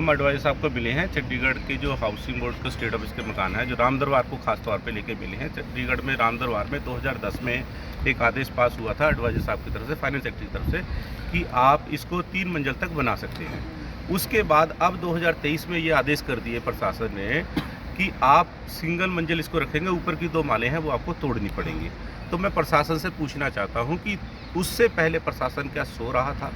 हम एडवाइजर साहब को मिले हैं। चंडीगढ़ के जो हाउसिंग बोर्ड के स्टेट ऑफिस के मकान है, जो राम दरबार को खास तौर पे लेके मिले हैं। चंडीगढ़ में राम दरबार में 2010 में एक आदेश पास हुआ था एडवाइजर साहब की तरफ से, फाइनेंस सेक्रेटरी की तरफ से, कि आप इसको 3 मंजिल तक बना सकते हैं। उसके बाद अब 2023 में ये आदेश कर दिए प्रशासन ने कि आप सिंगल मंजिल इसको रखेंगे, ऊपर की 2 माले हैं वो आपको तोड़नी पड़ेंगी। तो मैं प्रशासन से पूछना चाहता हूँ कि उससे पहले प्रशासन क्या सो रहा था,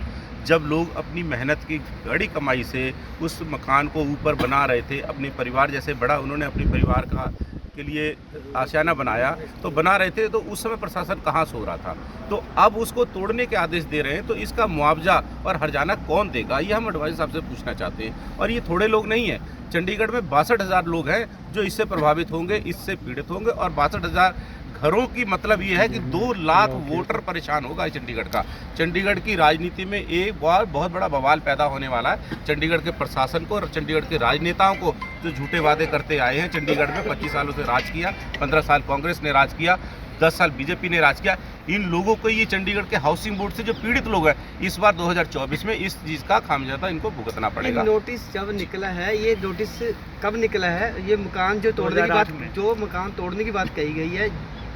जब लोग अपनी मेहनत की बड़ी कमाई से उस मकान को ऊपर बना रहे थे, अपने परिवार जैसे बड़ा उन्होंने अपने परिवार का के लिए आशियाना बनाया तो बना रहे थे, तो उस समय प्रशासन कहाँ सो रहा था। तो अब उसको तोड़ने के आदेश दे रहे हैं, तो इसका मुआवजा और हर्जाना कौन देगा, ये हम एडवाइजर साहब से पूछना चाहते हैं। और ये थोड़े लोग नहीं हैं, चंडीगढ़ में 62,000 लोग हैं जो इससे प्रभावित होंगे, इससे पीड़ित होंगे, और 62,000 घरों की मतलब ये है कि 2 लाख वोटर परेशान होगा चंडीगढ़ का। चंडीगढ़ की राजनीति में एक बहुत बड़ा बवाल पैदा होने वाला है। चंडीगढ़ के प्रशासन को और चंडीगढ़ के राजनेताओं को जो झूठे वादे करते आए हैं। चंडीगढ़ में 25 सालों से राज किया, 15 साल कांग्रेस ने राज किया, 10 साल बीजेपी ने राज किया। इन लोगों को ये चंडीगढ़ के हाउसिंग बोर्ड से जो पीड़ित लोग हैं, इस बार 2024 में इस चीज़ का खामियाजा इनको भुगतना पड़ेगा। नोटिस जब निकला है, ये नोटिस कब निकला है? ये मकान जो तोड़ने की बात, जो मकान तोड़ने की बात कही गई है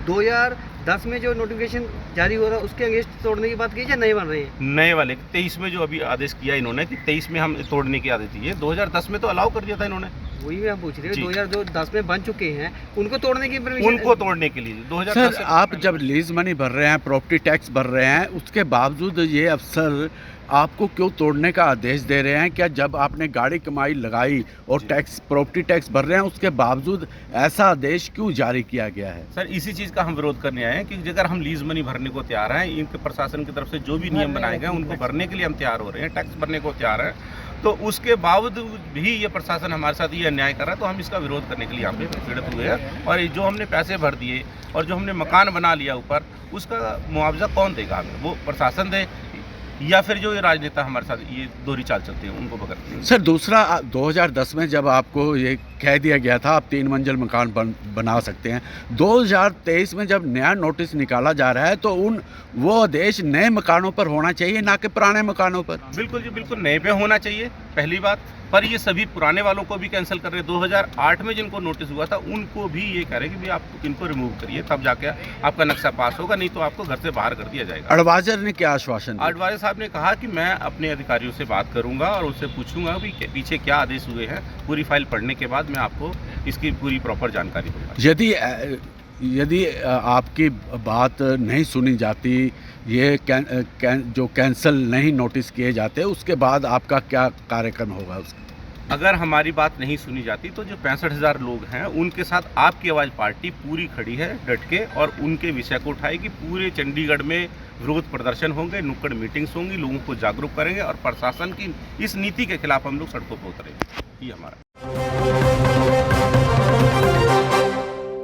2010 में जो नोटिफिकेशन जारी हो रहा है उसके अगेंस्ट तोड़ने की बात की, या नए बन रहे हैं? नए वाले 23 में जो अभी आदेश किया इन्होंने कि 23 में हम तोड़ने की आदेश दी है, 2010 में तो अलाउ कर दिया था इन्होंने। वही मैं पूछ रही हूँ, 2010 में बन चुके हैं, उनको तोड़ने की परमिशन, उनको तोड़ने के लिए 2010 सर आप जब लीज मनी भर रहे हैं, प्रॉपर्टी टैक्स भर रहे हैं, उसके बावजूद ये अफसर आपको क्यों तोड़ने का आदेश दे रहे हैं? क्या जब आपने गाड़ी कमाई लगाई और टैक्स प्रॉपर्टी टैक्स भर रहे हैं, उसके बावजूद ऐसा आदेश क्यों जारी किया गया है? सर इसी चीज़ का हम विरोध करने आए हैं कि अगर हम लीज मनी भरने को तैयार हैं, इनके प्रशासन की तरफ से जो भी नियम बनाए गए उनको भरने के लिए हम तैयार हो रहे हैं, टैक्स भरने को तैयार हैं, तो उसके बावजूद भी ये प्रशासन हमारे साथ ये अन्याय कर रहा है, तो हम इसका विरोध करने के लिए यहाँ पे पीड़ित हुए हैं। और जो हमने पैसे भर दिए और जो हमने मकान बना लिया ऊपर, उसका मुआवजा कौन देगा हमें? वो प्रशासन दे, या फिर जो ये राजनेता हमारे साथ ये दोहरी चाल चलते हैं उनको पकड़ते हैं। सर दूसरा, 2010 में जब आपको ये कह दिया गया था आप 3 मंजिल मकान बना सकते हैं, 2023 में जब नया नोटिस निकाला जा रहा है, तो वो आदेश नए मकानों पर होना चाहिए, ना कि पुराने मकानों पर। बिल्कुल जी, बिल्कुल नए पे होना चाहिए, पहली बात। पर ये सभी पुराने वालों को भी कैंसिल कर रहे हैं। 2008 में जिनको नोटिस हुआ था उनको भी ये कह रहे हैं कि भाई आप इनको रिमूव करिए, तब जाके आपका नक्शा पास होगा, नहीं तो आपको घर से बाहर कर दिया जाएगा। एडवाइजर ने क्या आश्वासन दिया? एडवाइजर साहब ने कहा कि मैं अपने अधिकारियों से बात करूंगा और उससे पूछूंगा कि पीछे क्या आदेश हुए हैं। पूरी फाइल पढ़ने के बाद मैं आपको इसकी पूरी प्रॉपर जानकारी दूंगा। यदि आपकी बात नहीं सुनी जाती, ये जो कैंसिल नहीं नोटिस किए जाते, उसके बाद आपका क्या कार्यक्रम होगा उसका? अगर हमारी बात नहीं सुनी जाती तो जो 65,000 लोग हैं उनके साथ आपकी आवाज़ पार्टी पूरी खड़ी है डट के, और उनके विषय को उठाएगी। पूरे चंडीगढ़ में विरोध प्रदर्शन होंगे, नुक्कड़ मीटिंग्स होंगी, लोगों को जागरूक करेंगे और प्रशासन की इस नीति के खिलाफ हम लोग सड़कों पर उतरेंगे। ये हमारा